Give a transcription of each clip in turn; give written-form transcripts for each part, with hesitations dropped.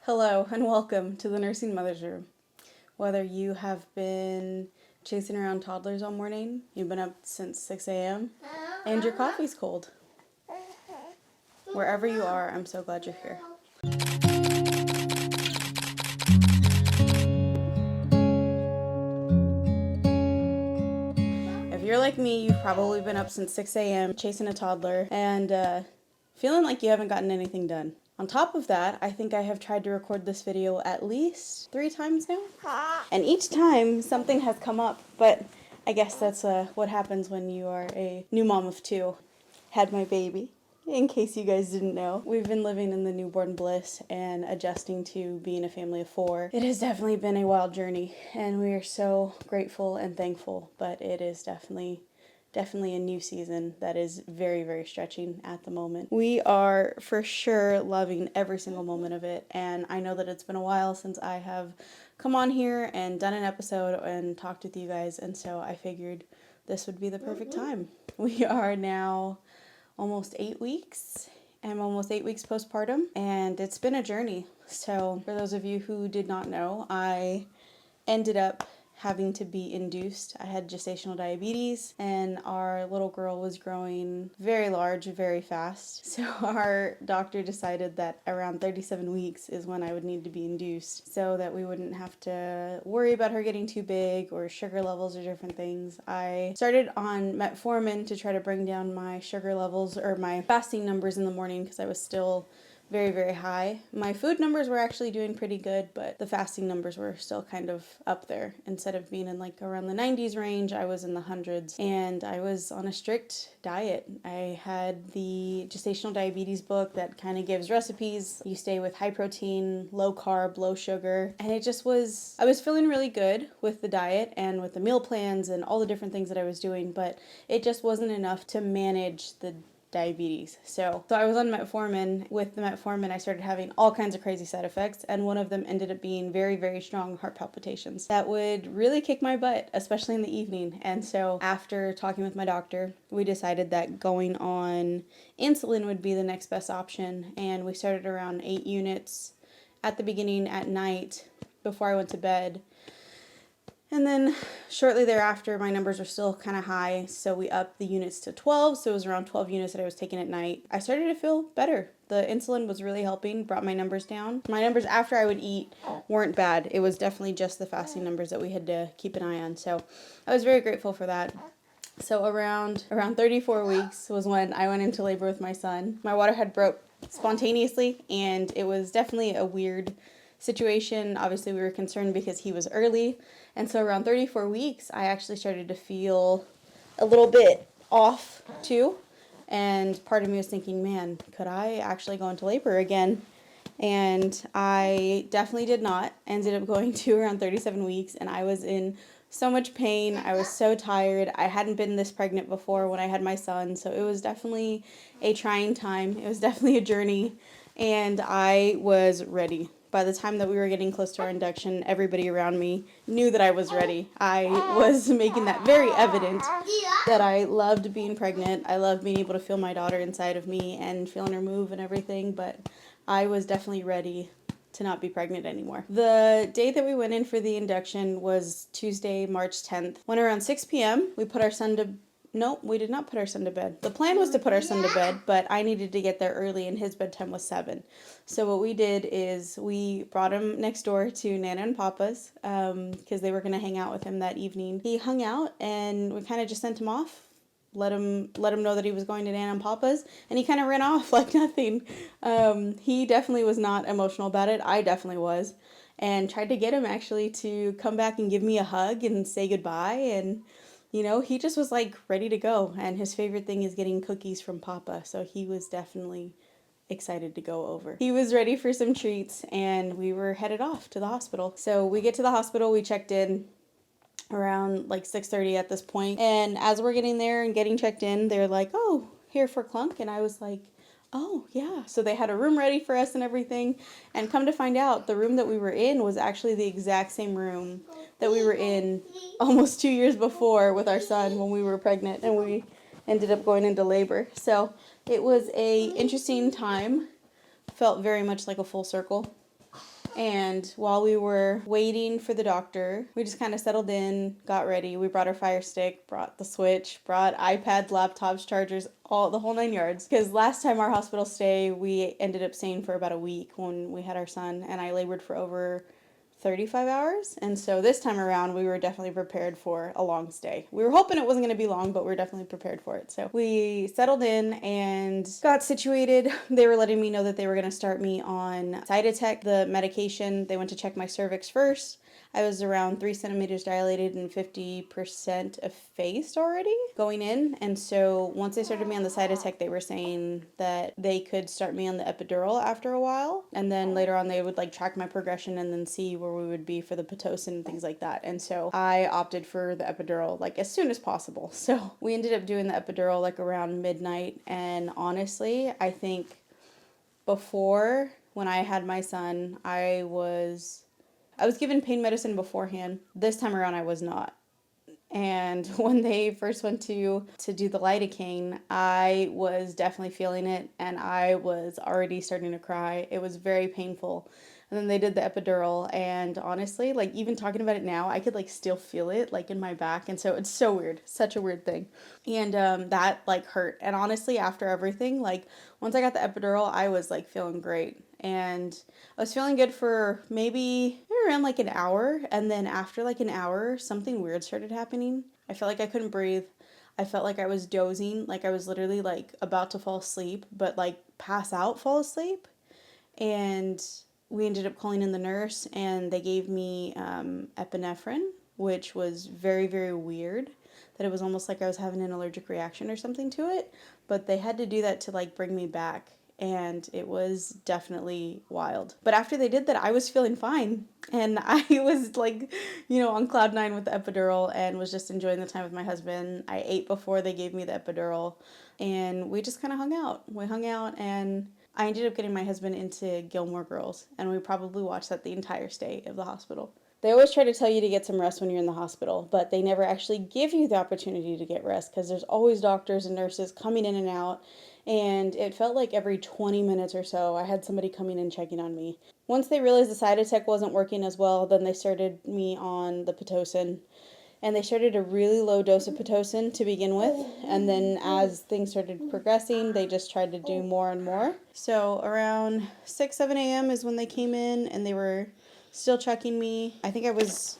Hello and welcome to the Nursing Mother's Room. Whether you have been chasing around toddlers all morning, you've been up since 6 a.m., and your coffee's cold. Wherever you are, I'm so glad you're here. If you're like me, you've probably been up since 6 a.m. chasing a toddler and feeling like you haven't gotten anything done. On top of that, I think I have tried to record this video at least 3 times now. And each time something has come up, but I guess that's what happens when you are a new mom of 2. Had my baby, in case you guys didn't know. We've been living in the newborn bliss and adjusting to being a family of 4. It has definitely been a wild journey, and we are so grateful and thankful, but it is definitely a new season that is very, very stretching at the moment. We are for sure loving every single moment of it, and I know that it's been a while since I have come on here and done an episode and talked with you guys, and so I figured this would be the perfect time. We are now almost 8 weeks. I'm almost 8 weeks postpartum, and it's been a journey. So for those of you who did not know, I ended up having to be induced. I had gestational diabetes, and our little girl was growing very large, very fast. So our doctor decided that around 37 weeks is when I would need to be induced so that we wouldn't have to worry about her getting too big or sugar levels or different things. I started on metformin to try to bring down my sugar levels or my fasting numbers in the morning because I was still very, very high. My food numbers were actually doing pretty good, but the fasting numbers were still kind of up there. Instead of being in like around the 90s range, I was in the hundreds, and I was on a strict diet. I had the gestational diabetes book that kind of gives recipes. You stay with high protein, low carb, low sugar, and it just was, I was feeling really good with the diet and with the meal plans and all the different things that I was doing, but it just wasn't enough to manage the diabetes. So I was on metformin. With the metformin, I started having all kinds of crazy side effects, and one of them ended up being very, very strong heart palpitations that would really kick my butt, especially in the evening. And so after talking with my doctor, we decided that going on insulin would be the next best option, and we started around 8 units at the beginning at night before I went to bed. And then shortly thereafter, my numbers were still kind of high, so we upped the units to 12, so it was around 12 units that I was taking at night. I started to feel better. The insulin was really helping, brought my numbers down. My numbers after I would eat weren't bad. It was definitely just the fasting numbers that we had to keep an eye on, so I was very grateful for that. So around 34 weeks was when I went into labor with my son. My water had broke spontaneously, and it was definitely a weird situation. Obviously, we were concerned because he was early. And so around 34 weeks, I actually started to feel a little bit off too. And part of me was thinking, man, could I actually go into labor again? And I definitely did not. Ended up going to around 37 weeks, and I was in so much pain. I was so tired. I hadn't been this pregnant before when I had my son, so it was definitely a trying time. It was definitely a journey, and I was ready. By the time that we were getting close to our induction, everybody around me knew that I was ready. I was making that very evident that I loved being pregnant. I loved being able to feel my daughter inside of me and feeling her move and everything, but I was definitely ready to not be pregnant anymore. The day that we went in for the induction was Tuesday, March 10th. When around 6 p.m., we put our son to No, we did not put our son to bed. The plan was to put our son to bed, but I needed to get there early, and his bedtime was 7. So what we did is we brought him next door to Nana and Papa's because they were going to hang out with him that evening. He hung out, and we kind of just sent him off. Let him know that he was going to Nana and Papa's, and he kind of ran off like nothing. He definitely was not emotional about it. I definitely was, and tried to get him actually to come back and give me a hug and say goodbye. And you know, he just was like ready to go, and his favorite thing is getting cookies from Papa, so he was definitely excited to go over. He was ready for some treats, and we were headed off to the hospital. So we get to the hospital, we checked in around like 6:30 at this point, and as we're getting there and getting checked in, they're like, oh, here for Clunk, and I was like, oh, yeah. So they had a room ready for us and everything. And come to find out, the room that we were in was actually the exact same room that we were in almost 2 years before with our son when we were pregnant and we ended up going into labor. So it was a interesting time. Felt very much like a full circle. And while we were waiting for the doctor, we just kind of settled in, got ready. We brought our Fire Stick, brought the Switch, brought iPads, laptops, chargers, all the whole 9 yards. Because last time our hospital stay, we ended up staying for about a week when we had our son, and I labored for over 35 hours. And so this time around, we were definitely prepared for a long stay. We were hoping it wasn't going to be long, but we were definitely prepared for it. So we settled in and got situated. They were letting me know that they were going to start me on Cytotec, the medication. They went to check my cervix first. I was around 3 centimeters dilated and 50% effaced already going in. And so once they started me on the Cytotec, they were saying that they could start me on the epidural after a while. And then later on, they would like track my progression and then see where we would be for the Pitocin and things like that. And so I opted for the epidural like as soon as possible. So we ended up doing the epidural like around midnight. And honestly, I think before, when I had my son, I was given pain medicine beforehand. This time around, I was not. And when they first went to do the lidocaine, I was definitely feeling it, and I was already starting to cry. It was very painful. And then they did the epidural, and honestly, like even talking about it now, I could like still feel it like in my back. And so it's so weird, such a weird thing. And that like hurt. And honestly, after everything, like once I got the epidural, I was like feeling great. And I was feeling good for maybe around like an hour. And then after like an hour, something weird started happening. I felt like I couldn't breathe. I felt like I was dozing, like I was literally like about to fall asleep, but like pass out, fall asleep. And we ended up calling in the nurse, and they gave me epinephrine, which was very, very weird. That it was almost like I was having an allergic reaction or something to it. But they had to do that to like bring me back. And it was definitely wild. But after they did that, I was feeling fine. And I was like, on cloud nine with the epidural and was just enjoying the time with my husband. I ate before they gave me the epidural. And we just kind of hung out. We hung out, and I ended up getting my husband into Gilmore Girls. And we probably watched that the entire stay of the hospital. They always try to tell you to get some rest when you're in the hospital, but they never actually give you the opportunity to get rest because there's always doctors and nurses coming in and out. And it felt like every 20 minutes or so, I had somebody coming in checking on me. Once they realized the Cytotec wasn't working as well, then they started me on the Pitocin. And they started a really low dose of Pitocin to begin with. And then as things started progressing, they just tried to do more and more. So around 6, 7 a.m. is when they came in, and they were still checking me. I think I was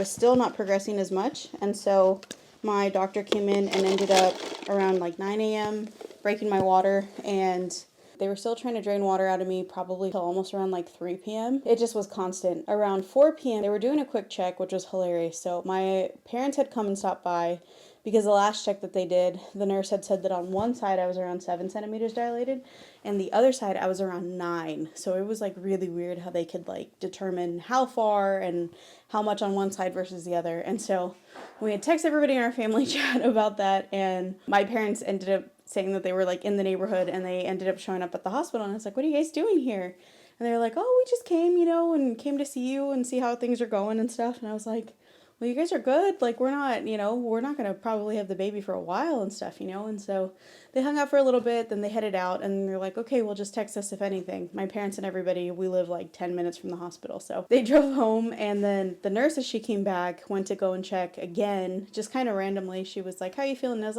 still not progressing as much. And so my doctor came in and ended up around like 9 a.m. breaking my water, and they were still trying to drain water out of me probably till almost around like 3 p.m. It just was constant. Around 4 p.m. they were doing a quick check, which was hilarious. So my parents had come and stopped by because the last check that they did, the nurse had said that on one side I was around 7 centimeters dilated, and the other side I was around 9. So it was like really weird how they could like determine how far and how much on one side versus the other. And so we had texted everybody in our family chat about that, and my parents ended up saying that they were like in the neighborhood, and they ended up showing up at the hospital, and I was like, what are you guys doing here? And they were like, oh, we just came, and came to see you and see how things are going and stuff. And I was like, well, you guys are good. Like, we're not going to probably have the baby for a while and stuff, And so they hung out for a little bit, then they headed out, and they're like, okay, well, just text us if anything. My parents and everybody, we live like 10 minutes from the hospital. So they drove home, and then the nurse, as she came back, went to go and check again, just kind of randomly. She was like, how you feeling? And I was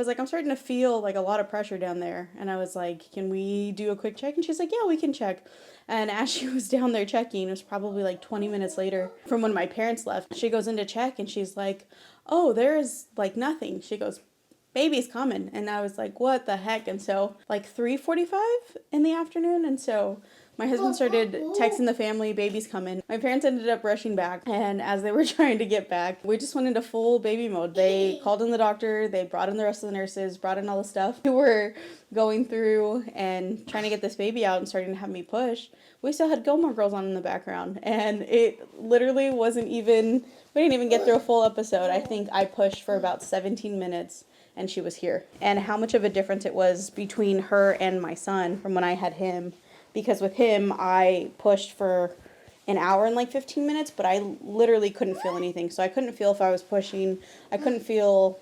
like, I'm starting to feel like a lot of pressure down there. And I was like, can we do a quick check? And she's like, yeah, we can check. And as she was down there checking, it was probably like 20 minutes later from when my parents left, she goes in to check, and she's like, oh, there's like nothing. She goes, baby's coming. And I was like, what the heck? And so like 3:45 in the afternoon. And so my husband started texting the family, baby's coming. My parents ended up rushing back, and as they were trying to get back, we just went into full baby mode. They called in the doctor, they brought in the rest of the nurses, brought in all the stuff. We were going through and trying to get this baby out and starting to have me push. We still had Gilmore Girls on in the background, and it literally we didn't even get through a full episode. I think I pushed for about 17 minutes. And she was here. And how much of a difference it was between her and my son from when I had him. Because with him, I pushed for an hour and like 15 minutes, but I literally couldn't feel anything. So I couldn't feel if I was pushing. I couldn't feel,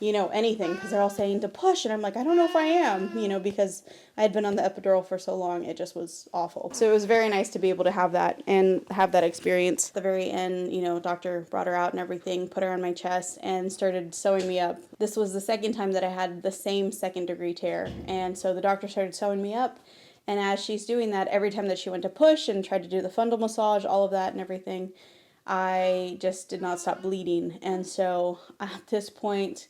anything, because they're all saying to push, and I'm like, I don't know if I am, because I had been on the epidural for so long, it just was awful. So it was very nice to be able to have that and have that experience. At the very end, doctor brought her out and everything, put her on my chest, and started sewing me up. This was the second time that I had the same second-degree tear, and so the doctor started sewing me up. And as she's doing that, every time that she went to push and tried to do the fundal massage, all of that and everything, I just did not stop bleeding. And so at this point,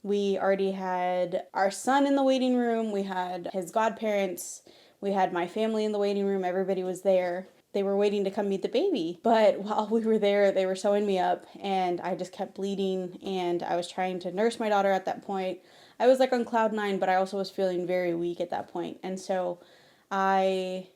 we already had our son in the waiting room, we had his godparents, we had my family in the waiting room, everybody was there. They were waiting to come meet the baby. But while we were there, they were sewing me up, and I just kept bleeding, and I was trying to nurse my daughter at that point. I was like on cloud 9, but I also was feeling very weak at that point. And so I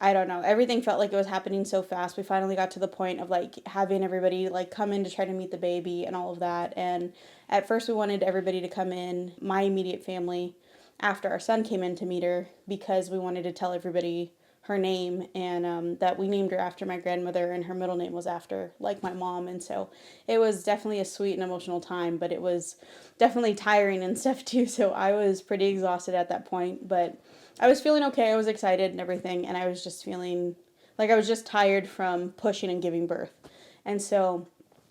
don't know, everything felt like it was happening so fast. We finally got to the point of like having everybody like come in to try to meet the baby and all of that. And at first we wanted everybody to come in, my immediate family, after our son came in to meet her, because we wanted to tell everybody her name, and that we named her after my grandmother, and her middle name was after like my mom. And so it was definitely a sweet and emotional time, but it was definitely tiring and stuff too. So I was pretty exhausted at that point, but I was feeling okay. I was excited and everything, and I was just feeling like I was just tired from pushing and giving birth. And so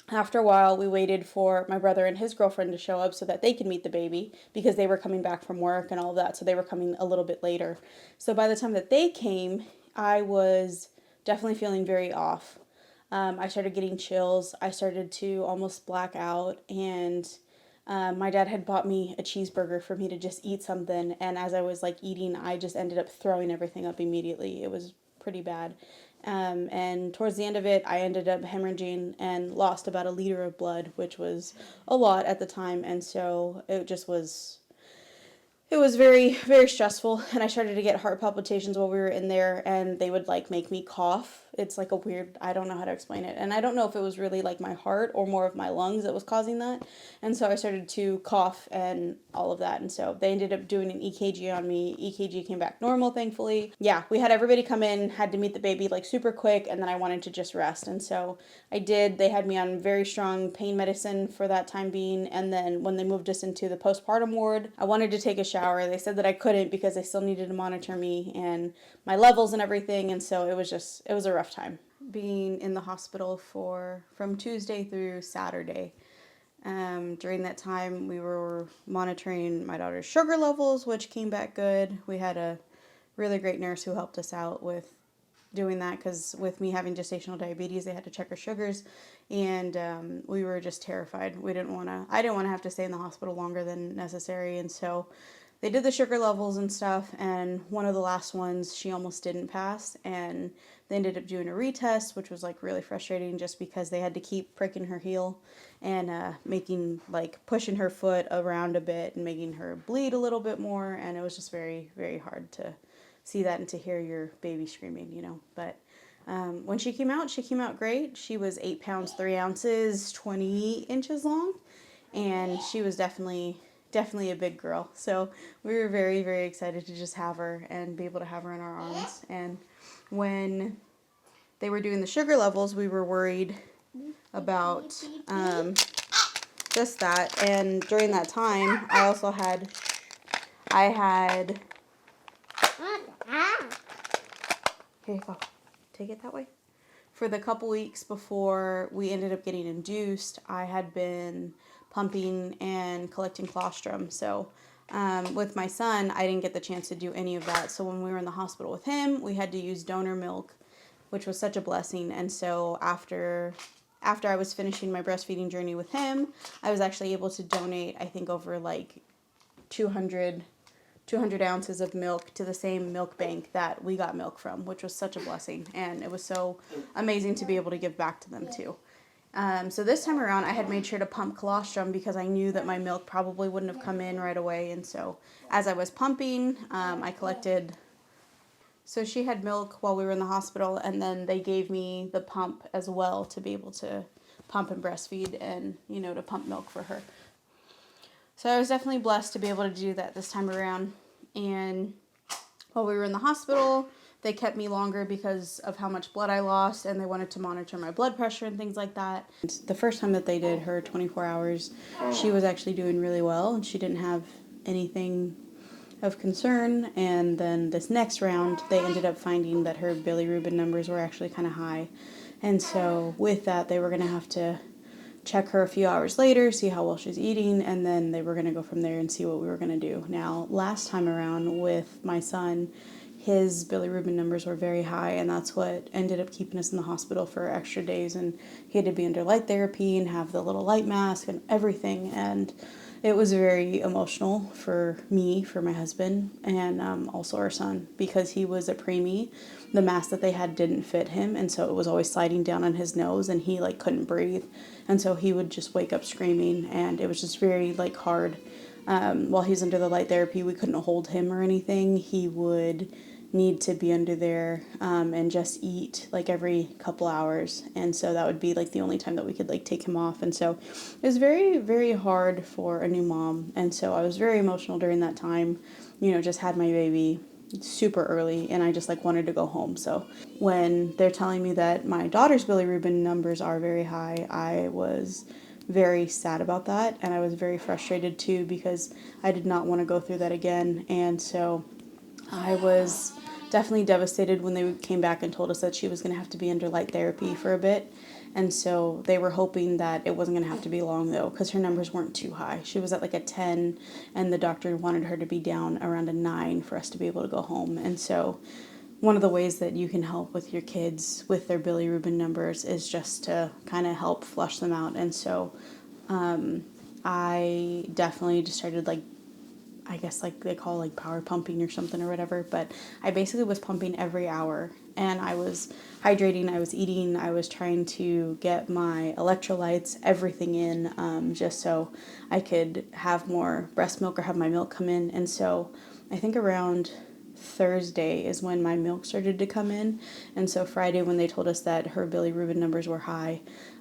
after a while, we waited for my brother and his girlfriend to show up so that they could meet the baby, because they were coming back from work and all of that, so they were coming a little bit later. So by the time that they came, I was definitely feeling very off. I started getting chills. I started to almost black out, and my dad had bought me a cheeseburger for me to just eat something, and as I was like eating, I just ended up throwing everything up immediately. It was pretty bad. And towards the end of it, I ended up hemorrhaging and lost about 1 liter of blood, which was a lot at the time, and so it was very, very stressful, and I started to get heart palpitations while we were in there, and they would like make me cough. It's like a weird, I don't know how to explain it, and I don't know if it was really like my heart or more of my lungs that was causing that. And so I started to cough and all of that, and so they ended up doing an EKG on me. EKG came back normal, thankfully. Yeah, we had everybody come in, had to meet the baby like super quick, and then I wanted to just rest, and so I did. They had me on very strong pain medicine for that time being, and then when they moved us into the postpartum ward, I wanted to take a shower. They said that I couldn't because they still needed to monitor me and my levels and everything, and so it was a rough time being in the hospital from Tuesday through Saturday. During that time, we were monitoring my daughter's sugar levels, which came back good. We had a really great nurse who helped us out with doing that, because with me having gestational diabetes, they had to check her sugars, and we were just terrified. I didn't want to have to stay in the hospital longer than necessary, and so they did the sugar levels and stuff, and one of the last ones, she almost didn't pass, and they ended up doing a retest, which was like really frustrating, just because they had to keep pricking her heel and pushing her foot around a bit and making her bleed a little bit more, and it was just very, very hard to see that and to hear your baby screaming, but when she came out great. She was 8 pounds 3 ounces, 20 inches long, and she was definitely a big girl. So we were very, very excited to just have her and be able to have her in our arms. And when they were doing the sugar levels, we were worried about just that. And during that time, I had here you go, take it that way. For the couple weeks before we ended up getting induced, I had been pumping and collecting colostrum. So with my son, I didn't get the chance to do any of that. So when we were in the hospital with him, we had to use donor milk, which was such a blessing. And so after I was finishing my breastfeeding journey with him, I was actually able to donate, I think, over like 200 ounces of milk to the same milk bank that we got milk from, which was such a blessing. And it was so amazing to be able to give back to them too. So this time around, I had made sure to pump colostrum because I knew that my milk probably wouldn't have come in right away. And so as I was pumping, I collected. So she had milk while we were in the hospital, and then they gave me the pump as well to be able to pump and breastfeed and, to pump milk for her. So I was definitely blessed to be able to do that this time around. And while we were in the hospital, They kept me longer because of how much blood I lost, and they wanted to monitor my blood pressure and things like that. The first time that they did her 24 hours, she was actually doing really well, and she didn't have anything of concern. And then this next round, they ended up finding that her bilirubin numbers were actually kind of high. And so with that, they were going to have to check her a few hours later, see how well she's eating, and then they were going to go from there and see what we were going to do. Now, last time around with my son, his bilirubin numbers were very high, and that's what ended up keeping us in the hospital for extra days, and he had to be under light therapy and have the little light mask and everything. And it was very emotional for me, for my husband, and also our son, because he was a preemie. The mask that they had didn't fit him, and so it was always sliding down on his nose, and he like couldn't breathe, and so he would just wake up screaming, and it was just very like hard. While he's under the light therapy, we couldn't hold him or anything. He would need to be under there and just eat like every couple hours, and so that would be like the only time that we could like take him off. And so it was very, very hard for a new mom, and so I was very emotional during that time. Just had my baby super early, and I just like wanted to go home. So when they're telling me that my daughter's bilirubin numbers are very high, I was very sad about that, and I was very frustrated too, because I did not want to go through that again. And so I was definitely devastated when they came back and told us that she was going to have to be under light therapy for a bit. And so they were hoping that it wasn't going to have to be long, though, because her numbers weren't too high. She was at like a 10, and the doctor wanted her to be down around a 9 for us to be able to go home. And so one of the ways that you can help with your kids with their bilirubin numbers is just to kind of help flush them out. And so I definitely just started like, I guess like they call like power pumping or something or whatever, but I basically was pumping every hour, and I was hydrating, I was eating, I was trying to get my electrolytes, everything in, just so I could have more breast milk or have my milk come in. And so I think around Thursday is when my milk started to come in, and so Friday, when they told us that her bilirubin numbers were high,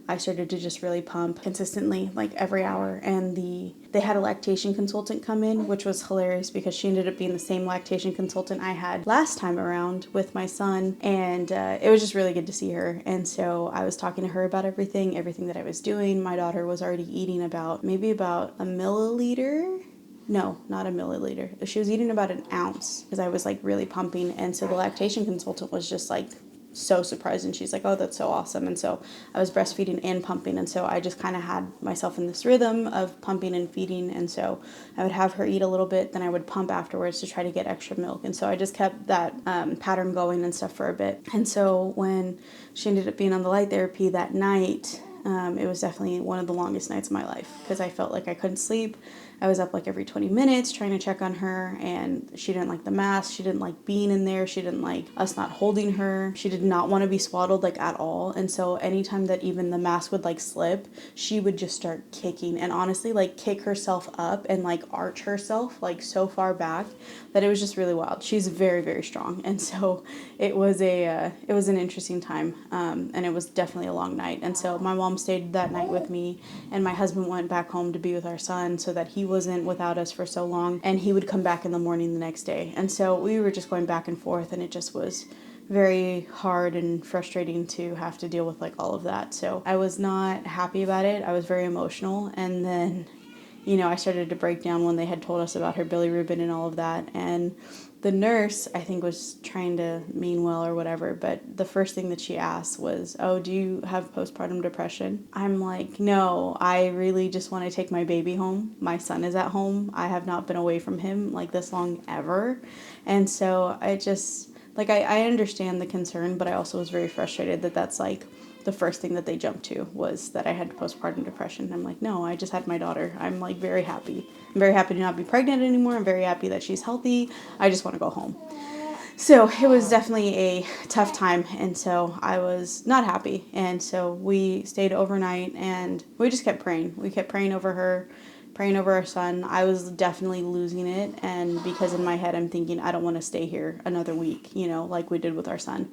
I started to just really pump consistently, like every hour. And they had a lactation consultant come in, which was hilarious because she ended up being the same lactation consultant I had last time around with my son, and it was just really good to see her. And so I was talking to her about everything that I was doing. My daughter was already eating maybe about a milliliter. No, not a milliliter. She was eating about an ounce because I was like really pumping. And so the lactation consultant was just like so surprised, and she's like, oh, that's so awesome. And so I was breastfeeding and pumping, and so I just kind of had myself in this rhythm of pumping and feeding. And so I would have her eat a little bit, then I would pump afterwards to try to get extra milk. And so I just kept that pattern going and stuff for a bit. And so when she ended up being on the light therapy that night, it was definitely one of the longest nights of my life because I felt like I couldn't sleep. I was up like every 20 minutes trying to check on her, and she didn't like the mask. She didn't like being in there. She didn't like us not holding her. She did not want to be swaddled like at all. And so anytime that even the mask would like slip, she would just start kicking, and honestly like kick herself up and like arch herself like so far back that it was just really wild. She's very, very strong. And so it was an interesting time. And it was definitely a long night. And so my mom stayed that night with me, and my husband went back home to be with our son so that he wasn't without us for so long, and he would come back in the morning the next day. And so we were just going back and forth, and it just was very hard and frustrating to have to deal with like all of that. So I was not happy about it. I was very emotional. And then I started to break down when they had told us about her bilirubin and all of that. And the nurse, I think, was trying to mean well or whatever, but the first thing that she asked was, oh, do you have postpartum depression? I'm like, no, I really just want to take my baby home. My son is at home. I have not been away from him like this long ever. And so I just, like, I understand the concern, but I also was very frustrated that that's like the first thing that they jumped to was that I had postpartum depression. I'm like, no, I just had my daughter. I'm like very happy. I'm very happy to not be pregnant anymore. I'm very happy that she's healthy. I just want to go home. So it was definitely a tough time, and so I was not happy. And so we stayed overnight, and we just kept praying. We kept praying over her, praying over our son. I was definitely losing it, and because in my head I'm thinking, I don't want to stay here another week, you know, like we did with our son.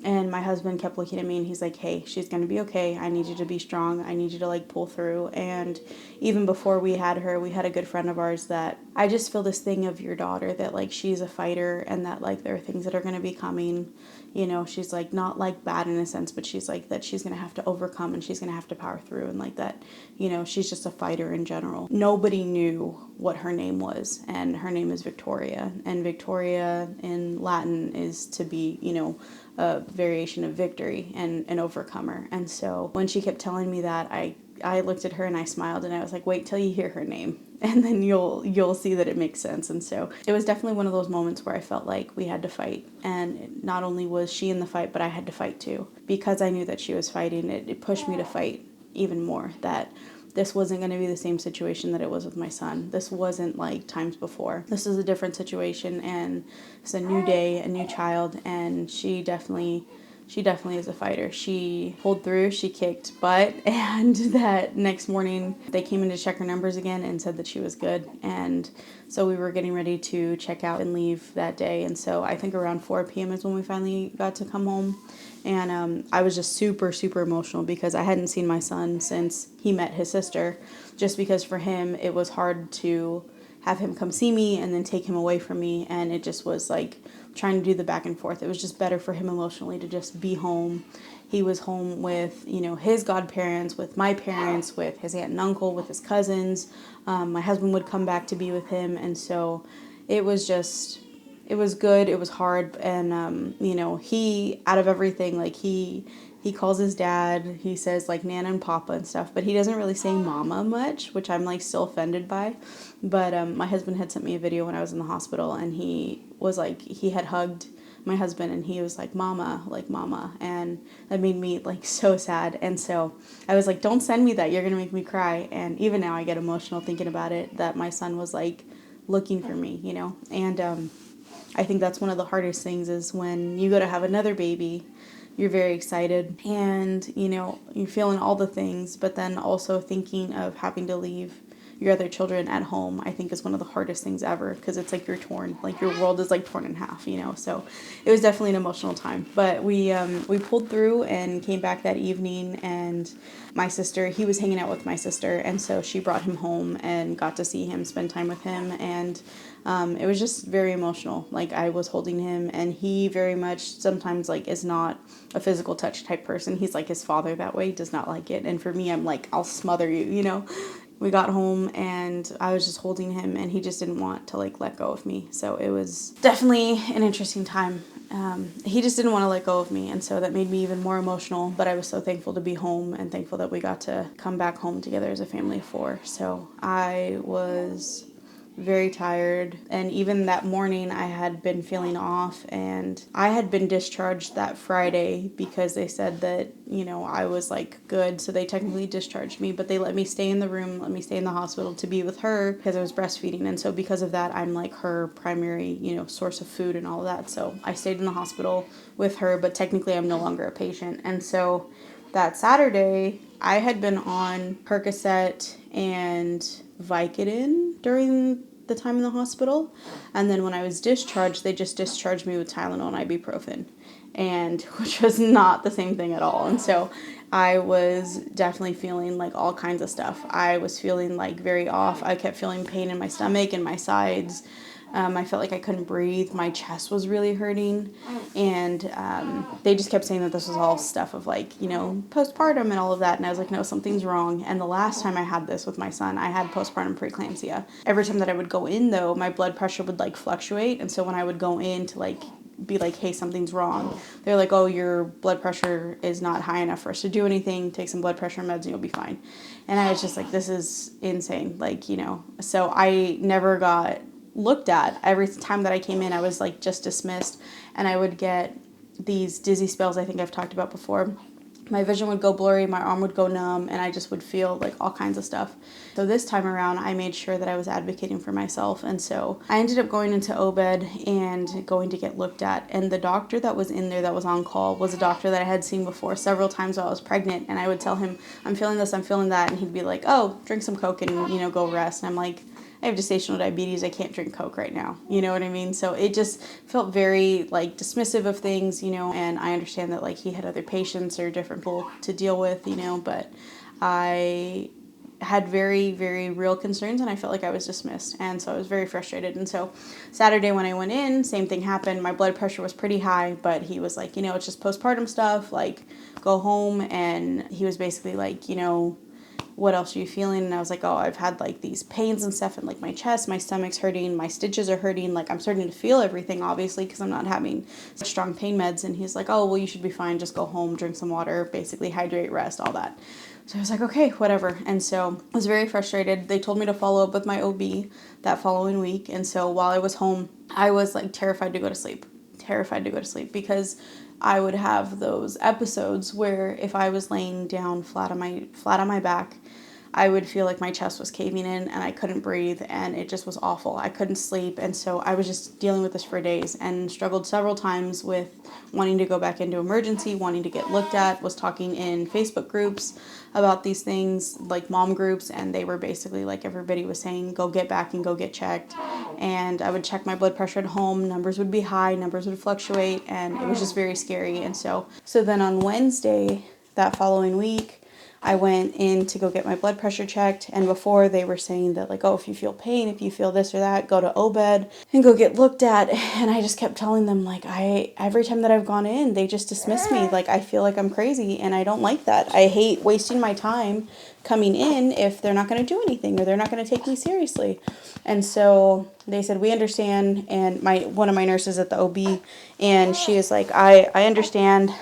And my husband kept looking at me and he's like, hey, she's going to be okay. I need you to be strong. I need you to like pull through. And even before we had her, we had a good friend of ours that I just feel this thing of your daughter that like she's a fighter and that like there are things that are going to be coming. You know, she's like not like bad in a sense, but she's like that she's going to have to overcome and she's going to have to power through, and like that, you know, she's just a fighter in general. Nobody knew what her name was, and her name is Victoria. And Victoria in Latin is to be, you know, a variation of victory and an overcomer. And so when she kept telling me that, I looked at her and I smiled and I was like, wait till you hear her name and then you'll see that it makes sense. And so it was definitely one of those moments where I felt like we had to fight. And not only was she in the fight, but I had to fight too. Because I knew that she was fighting, it pushed me to fight even more, that this wasn't going to be the same situation that it was with my son. This wasn't like times before. This is a different situation, and it's a new day, a new child, and she definitely is a fighter. She pulled through, she kicked butt, and that next morning they came in to check her numbers again and said that she was good. And so we were getting ready to check out and leave that day. And so I think around 4 p.m. is when we finally got to come home. And I was just super, super emotional because I hadn't seen my son since he met his sister, just because for him it was hard to have him come see me and then take him away from me. And it just was like trying to do the back and forth. It was just better for him emotionally to just be home. He was home with, you know, his godparents, with my parents, with his aunt and uncle, with his cousins. My husband would come back to be with him. And so it was just, it was good. It was hard. And, you know, he, out of everything, like he calls his dad, he says like Nana and Papa and stuff, but he doesn't really say Mama much, which I'm like still offended by. But my husband had sent me a video when I was in the hospital, and he was like, he had hugged my husband and he was like Mama, and that made me like so sad. And so I was like, don't send me that, you're gonna make me cry. And even now I get emotional thinking about it, that my son was like looking for me, you know. And I think that's one of the hardest things, is when you go to have another baby, you're very excited and, you know, you're feeling all the things, but then also thinking of having to leave your other children at home, I think is one of the hardest things ever, because it's like you're torn, like your world is like torn in half, you know. So it was definitely an emotional time, but we pulled through and came back that evening. And my sister, he was hanging out with my sister, and so she brought him home and got to see him, spend time with him. And it was just very emotional. Like I was holding him, and he very much sometimes like is not a physical touch type person. He's like his father that way, does not like it. And for me, I'm like, I'll smother you, you know. We got home and I was just holding him, and he just didn't want to like let go of me. So it was definitely an interesting time. He just didn't want to let go of me, and so that made me even more emotional. But I was so thankful to be home and thankful that we got to come back home together as a family of 4. So I was very tired, and even that morning I had been feeling off, and I had been discharged that Friday because they said that, you know, I was like good, so they technically discharged me, but they let me stay in the room, let me stay in the hospital to be with her because I was breastfeeding. And so because of that, I'm like her primary, you know, source of food and all of that. So I stayed in the hospital with her, but technically I'm no longer a patient. And so that Saturday I had been on Percocet and Vicodin during the time in the hospital, and then when I was discharged, they just discharged me with Tylenol and ibuprofen, and which was not the same thing at all. And so I was definitely feeling like all kinds of stuff. I was feeling like very off. I kept feeling pain in my stomach and my sides. I felt like I couldn't breathe. My chest was really hurting. And they just kept saying that this was all stuff of like, you know, postpartum and all of that. And I was like, no, something's wrong. And the last time I had this with my son, I had postpartum preeclampsia. Every time that I would go in, though, my blood pressure would like fluctuate. And so when I would go in to like be like, hey, something's wrong, they're like, oh, your blood pressure is not high enough for us to do anything. Take some blood pressure meds and you'll be fine. And I was just like, this is insane. Like, you know, so I never got looked at. Every time that I came in, I was like just dismissed, and I would get these dizzy spells I think I've talked about before, my vision would go blurry, my arm would go numb, and I just would feel like all kinds of stuff. So this time around, I made sure that I was advocating for myself. And so I ended up going into OBED and going to get looked at. And the doctor that was in there that was on call was a doctor that I had seen before several times while I was pregnant. And I would tell him, I'm feeling this, I'm feeling that. And he'd be like, oh, drink some Coke and, go rest. And I'm like, I have gestational diabetes. I can't drink Coke right now. You know what I mean? So it just felt very dismissive of things, and I understand that he had other patients or different people to deal with, but I had very, very real concerns and I felt like I was dismissed. And so I was very frustrated. And so Saturday when I went in, same thing happened. My blood pressure was pretty high, but he was like, it's just postpartum stuff, go home. And he was basically like, what else are you feeling? And I was like, oh, I've had these pains and stuff in my chest, my stomach's hurting, my stitches are hurting. I'm starting to feel everything, obviously, because I'm not having such strong pain meds. And he's like, oh, well, you should be fine. Just go home, drink some water, basically hydrate, rest, all that. So I was like, okay, whatever. And so I was very frustrated. They told me to follow up with my OB that following week. And so while I was home, I was terrified to go to sleep, because I would have those episodes where if I was laying down flat on my back, I would feel like my chest was caving in and I couldn't breathe and it just was awful. I couldn't sleep. And so I was just dealing with this for days and struggled several times with wanting to go back into emergency, wanting to get looked at, was talking in Facebook groups about these things, mom groups, and they were basically everybody was saying, go get back and go get checked. And I would check my blood pressure at home, numbers would be high, numbers would fluctuate, and it was just very scary. And so then on Wednesday, that following week, I went in to go get my blood pressure checked, and before they were saying that oh, if you feel pain, if you feel this or that, go to OBED and go get looked at. And I just kept telling them every time that I've gone in, they just dismiss me. I feel like I'm crazy and I don't like that. I hate wasting my time coming in if they're not going to do anything or they're not going to take me seriously. And so they said, we understand. And one of my nurses at the OB, and she is like, I understand.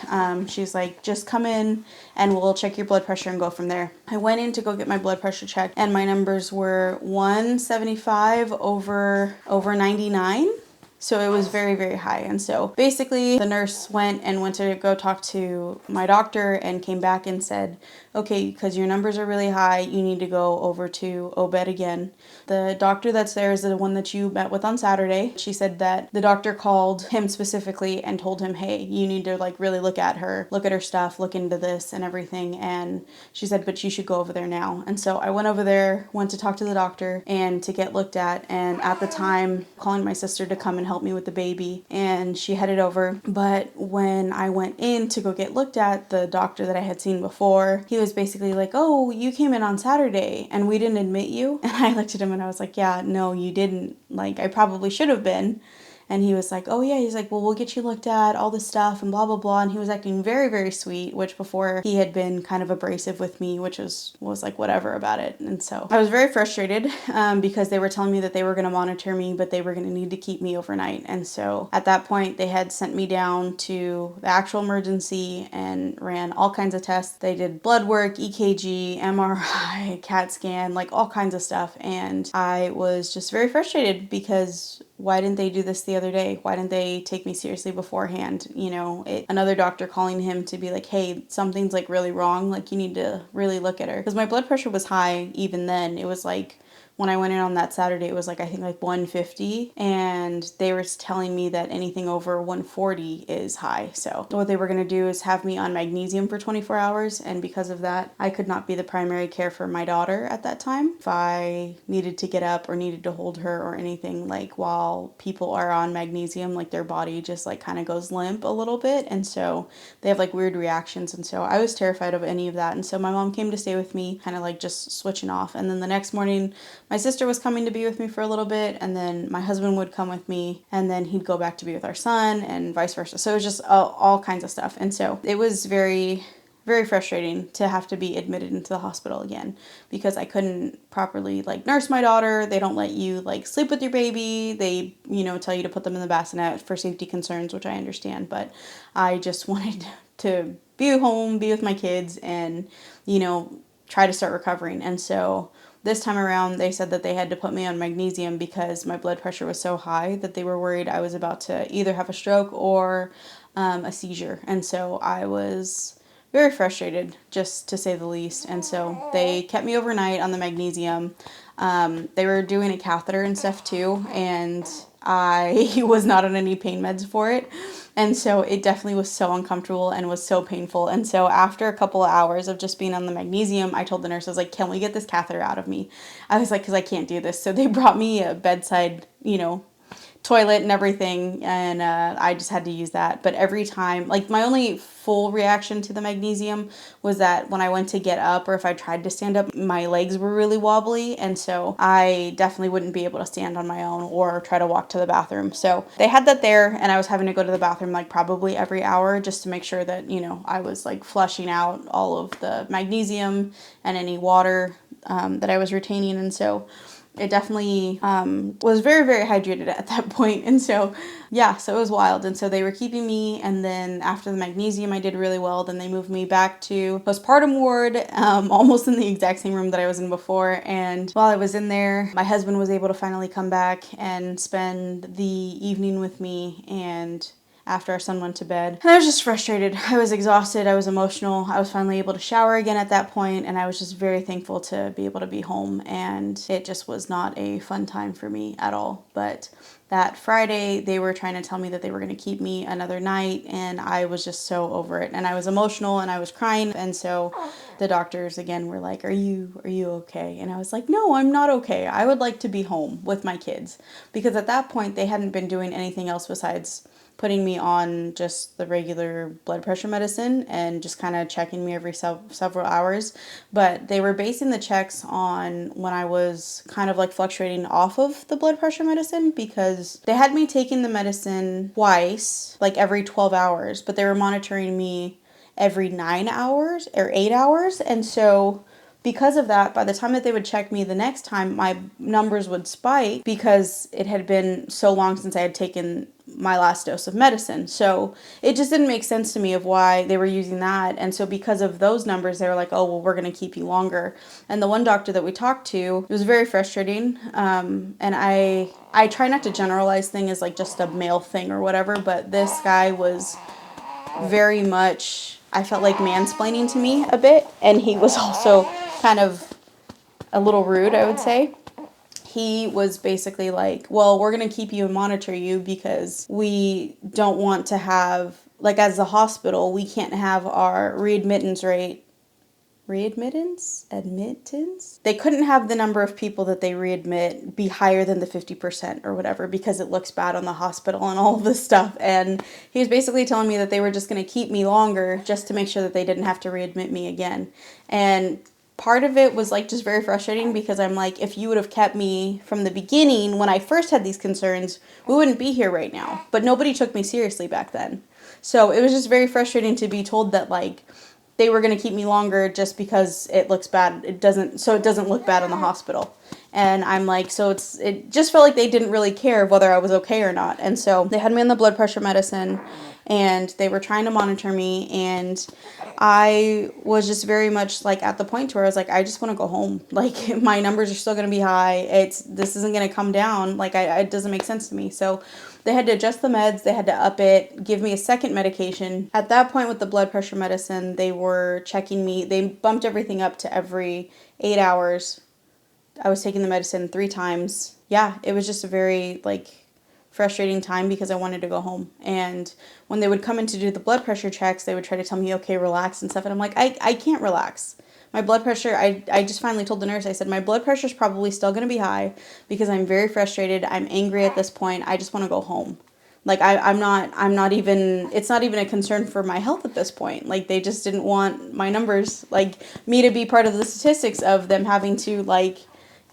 She's like, just come in and we'll check your blood pressure and go from there. I went in to go get my blood pressure checked and my numbers were 175 over 99. So it was very, very high. And so basically the nurse went to go talk to my doctor and came back and said, okay, because your numbers are really high, you need to go over to OBED again. The doctor that's there is the one that you met with on Saturday. She said that the doctor called him specifically and told him, hey, you need to really look at her stuff, look into this and everything. And she said, but you should go over there now. And so I went over there, went to talk to the doctor and to get looked at. And at the time, calling my sister to come and help me with the baby, and she headed over. But when I went in to go get looked at, the doctor that I had seen before, he was basically like, oh, you came in on Saturday and we didn't admit you. And I looked at him and I was like, yeah, no, you didn't. I probably should have been. And he was like, oh yeah, he's like, well, we'll get you looked at, all this stuff and blah, blah, blah. And he was acting very, very sweet, which before he had been kind of abrasive with me, which was whatever about it. And so I was very frustrated because they were telling me that they were going to monitor me, but they were going to need to keep me overnight. And so at that point, they had sent me down to the actual emergency and ran all kinds of tests. They did blood work, EKG, MRI, CAT scan, all kinds of stuff. And I was just very frustrated because why didn't they do this the other day? Why didn't they take me seriously beforehand? Another doctor calling him to be like, hey, something's really wrong. You need to really look at her. Because my blood pressure was high even then. It was when I went in on that Saturday, it was I think 150, and they were telling me that anything over 140 is high. So what they were going to do is have me on magnesium for 24 hours. And because of that, I could not be the primary care for my daughter at that time. If I needed to get up or needed to hold her or anything, while people are on magnesium, their body just kind of goes limp a little bit. And so they have weird reactions. And so I was terrified of any of that. And so my mom came to stay with me, kind of just switching off. And then the next morning, my sister was coming to be with me for a little bit, and then my husband would come with me, and then he'd go back to be with our son, and vice versa. So it was just all kinds of stuff. And so it was very, very frustrating to have to be admitted into the hospital again because I couldn't properly nurse my daughter. They don't let you sleep with your baby. They, tell you to put them in the bassinet for safety concerns, which I understand. But I just wanted to be home, be with my kids, and, try to start recovering. And so this time around, they said that they had to put me on magnesium because my blood pressure was so high that they were worried I was about to either have a stroke or a seizure. And so I was very frustrated, just to say the least. And so they kept me overnight on the magnesium. They were doing a catheter and stuff too, and I was not on any pain meds for it. And so it definitely was so uncomfortable and was so painful. And so after a couple of hours of just being on the magnesium, I told the nurse, I was like, can we get this catheter out of me? I was like, because I can't do this. So they brought me a bedside, toilet and everything, and I just had to use that. But every time, like, my only full reaction to the magnesium was that when I went to get up, or if I tried to stand up, my legs were really wobbly, and so I definitely wouldn't be able to stand on my own or try to walk to the bathroom. So they had that there, and I was having to go to the bathroom like probably every hour just to make sure that, I was like flushing out all of the magnesium and any water that I was retaining. And so it definitely was very, very hydrated at that point. And so, yeah, so it was wild. And so they were keeping me. And then after the magnesium, I did really well. Then they moved me back to postpartum ward, almost in the exact same room that I was in before. And while I was in there, my husband was able to finally come back and spend the evening with me, and after our son went to bed. And I was just frustrated. I was exhausted. I was emotional. I was finally able to shower again at that point, and I was just very thankful to be able to be home. And it just was not a fun time for me at all. But that Friday, they were trying to tell me that they were going to keep me another night, and I was just so over it. And I was emotional, and I was crying. And so the doctors again were like, are you okay? And I was like, no, I'm not okay. I would like to be home with my kids. Because at that point, they hadn't been doing anything else besides putting me on just the regular blood pressure medicine and just kind of checking me every several hours. But they were basing the checks on when I was kind of like fluctuating off of the blood pressure medicine, because they had me taking the medicine twice, like every 12 hours, but they were monitoring me every 9 hours or 8 hours. And so because of that, by the time that they would check me the next time, my numbers would spike because it had been so long since I had taken my last dose of medicine. So it just didn't make sense to me of why they were using that. And so because of those numbers, they were like, oh, well, we're going to keep you longer. And the one doctor that we talked to, it was very frustrating. And I try not to generalize things as like just a male thing or whatever, but this guy was very much, I felt like, mansplaining to me a bit. And he was also kind of a little rude, I would say. He was basically like, well, we're going to keep you and monitor you because we don't want to have, like, as a hospital, we can't have our admittance? They couldn't have the number of people that they readmit be higher than the 50% or whatever, because it looks bad on the hospital and all of this stuff. And he was basically telling me that they were just going to keep me longer just to make sure that they didn't have to readmit me again. And part of it was like just very frustrating, because I'm like, if you would have kept me from the beginning when I first had these concerns, we wouldn't be here right now. But nobody took me seriously back then. So it was just very frustrating to be told that, like, they were going to keep me longer just because it looks bad. It doesn't look bad in the hospital. And I'm like, so it just felt like they didn't really care whether I was okay or not. And so they had me on the blood pressure medicine, and they were trying to monitor me, and I was just very much like at the point where I was like, I just want to go home. Like, my numbers are still going to be high. This isn't going to come down. Like, it doesn't make sense to me. So they had to adjust the meds. They had to up it, give me a second medication. At that point with the blood pressure medicine, they were checking me. They bumped everything up to every 8 hours. I was taking the medicine 3 times. Yeah, it was just a very, like, frustrating time because I wanted to go home. And when they would come in to do the blood pressure checks, they would try to tell me, okay, relax and stuff. And I'm like, I can't relax. My blood pressure, I just finally told the nurse, I said, my blood pressure is probably still going to be high because I'm very frustrated. I'm angry at this point. I just want to go home. Like, I'm not even, it's not even a concern for my health at this point. Like, they just didn't want my numbers, like, me to be part of the statistics of them having to, like,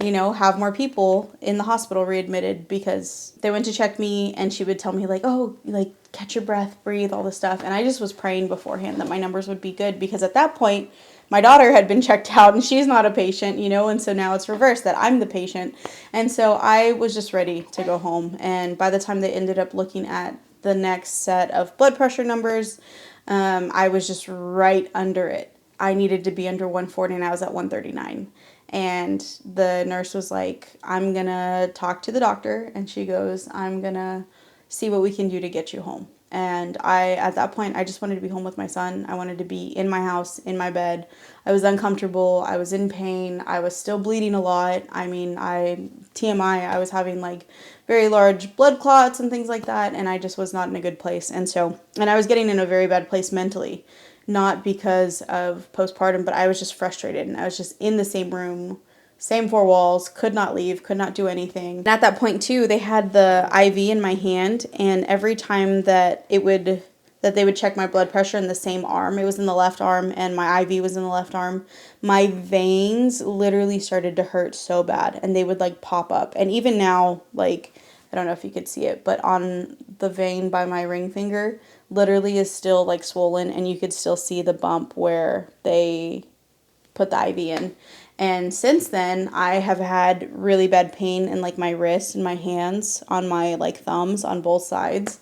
have more people in the hospital readmitted, because they went to check me and she would tell me, like, oh, like, catch your breath, breathe, all this stuff. And I just was praying beforehand that my numbers would be good, because at that point, my daughter had been checked out and she's not a patient, and so now it's reversed, that I'm the patient. And so I was just ready to go home. And by the time they ended up looking at the next set of blood pressure numbers, I was just right under it. I needed to be under 140 and I was at 139. And the nurse was like, I'm going to talk to the doctor. And she goes, I'm going to see what we can do to get you home. And at that point, I just wanted to be home with my son. I wanted to be in my house, in my bed. I was uncomfortable. I was in pain. I was still bleeding a lot. I mean, TMI, I was having like very large blood clots and things like that. And I just was not in a good place. And I was getting in a very bad place mentally, not because of postpartum, but I was just frustrated. And I was just in the same room, same four walls, could not leave, could not do anything. And at that point too, they had the IV in my hand, and every time that they would check my blood pressure in the same arm, it was in the left arm and my IV was in the left arm, my veins literally started to hurt so bad, and they would like pop up. And even now, like, I don't know if you could see it, but on the vein by my ring finger literally is still like swollen, and you could still see the bump where they put the IV in. And since then, I have had really bad pain in like my wrists and my hands, on my like thumbs on both sides.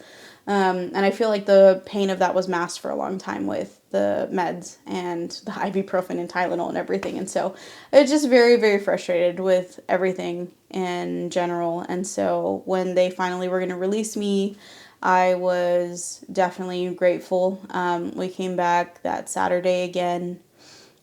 And I feel like the pain of that was masked for a long time with the meds and the ibuprofen and Tylenol and everything. And so I was just very, very frustrated with everything in general. And so when they finally were going to release me, I was definitely grateful. We came back that Saturday again,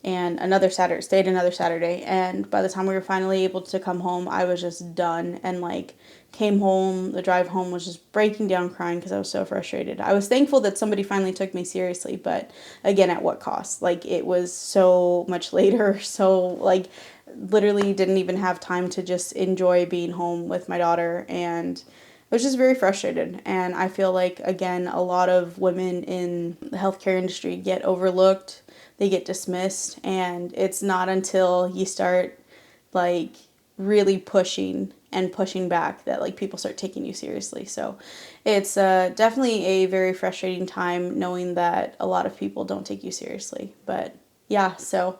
and stayed another Saturday. And by the time we were finally able to come home, I was just done, and like came home, the drive home was just breaking down crying because I was so frustrated. I was thankful that somebody finally took me seriously, but again, at what cost? Like, it was so much later, so like literally didn't even have time to just enjoy being home with my daughter, and I was just very frustrated. And I feel like, again, a lot of women in the healthcare industry get overlooked, they get dismissed, and it's not until you start like really pushing back that like people start taking you seriously. So it's definitely a very frustrating time knowing that a lot of people don't take you seriously. But yeah, so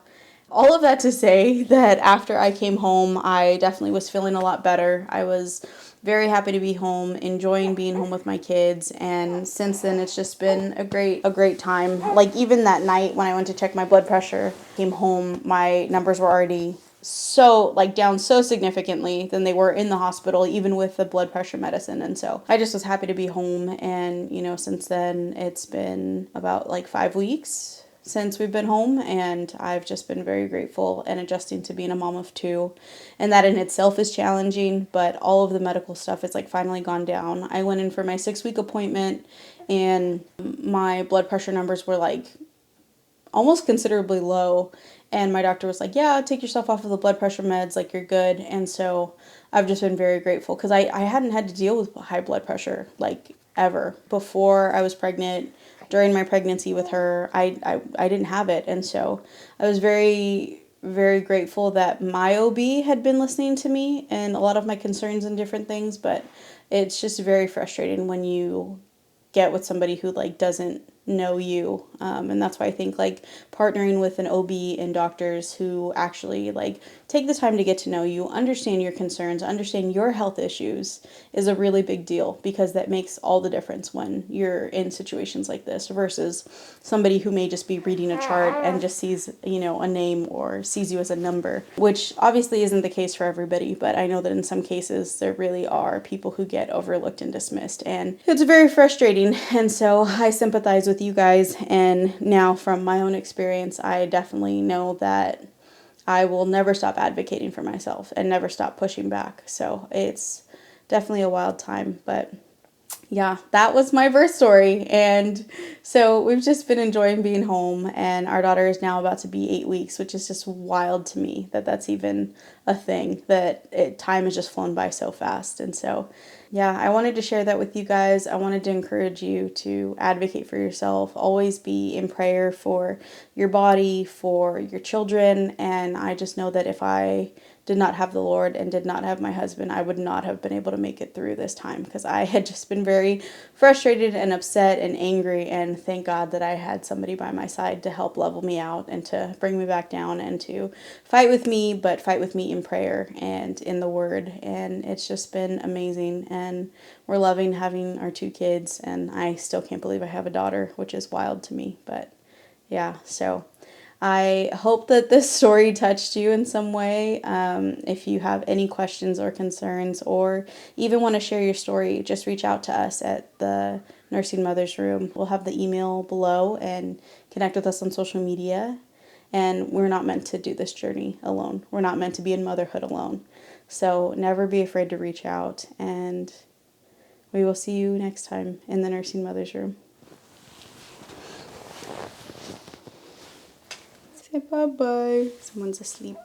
all of that to say that after I came home, I definitely was feeling a lot better. I was very happy to be home, enjoying being home with my kids, and since then it's just been a great time. Like, even that night when I went to check my blood pressure, came home, my numbers were already so like down so significantly than they were in the hospital, even with the blood pressure medicine. And so I just was happy to be home. And since then it's been about like 5 weeks since we've been home, and I've just been very grateful and adjusting to being a mom of two, and that in itself is challenging. But all of the medical stuff, it's like finally gone down. I went in for my 6-week appointment, and my blood pressure numbers were like almost considerably low, and my doctor was like, yeah, take yourself off of the blood pressure meds, like, you're good. And so I've just been very grateful, because I hadn't had to deal with high blood pressure like ever before I was pregnant. During my pregnancy with her, I didn't have it. And so I was very, very grateful that my OB had been listening to me and a lot of my concerns and different things. But it's just very frustrating when you get with somebody who like doesn't know you, and that's why I think like partnering with an OB and doctors who actually like take the time to get to know you, understand your concerns, understand your health issues, is a really big deal, because that makes all the difference when you're in situations like this versus somebody who may just be reading a chart and just sees a name or sees you as a number, which obviously isn't the case for everybody. But I know that in some cases there really are people who get overlooked and dismissed, and it's very frustrating. And so I sympathize with you guys, and now from my own experience, I definitely know that I will never stop advocating for myself and never stop pushing back. So it's definitely a wild time. But yeah, that was my birth story. And so we've just been enjoying being home, and our daughter is now about to be 8 weeks, which is just wild to me that that's even a thing, that time has just flown by so fast. And so yeah, I wanted to share that with you guys. I wanted to encourage you to advocate for yourself. Always be in prayer for your body, for your children. And I just know that if I did not have the Lord and did not have my husband, I would not have been able to make it through this time, because I had just been very frustrated and upset and angry. And thank God that I had somebody by my side to help level me out and to bring me back down and to fight with me, but fight with me in prayer and in the Word. And it's just been amazing. And we're loving having our 2 kids. And I still can't believe I have a daughter, which is wild to me. But yeah, so I hope that this story touched you in some way. If you have any questions or concerns, or even want to share your story, just reach out to us at the Nursing Mothers Room. We'll have the email below, and connect with us on social media. And we're not meant to do this journey alone. We're not meant to be in motherhood alone. So never be afraid to reach out, and we will see you next time in the Nursing Mothers Room. Say bye-bye. Someone's asleep.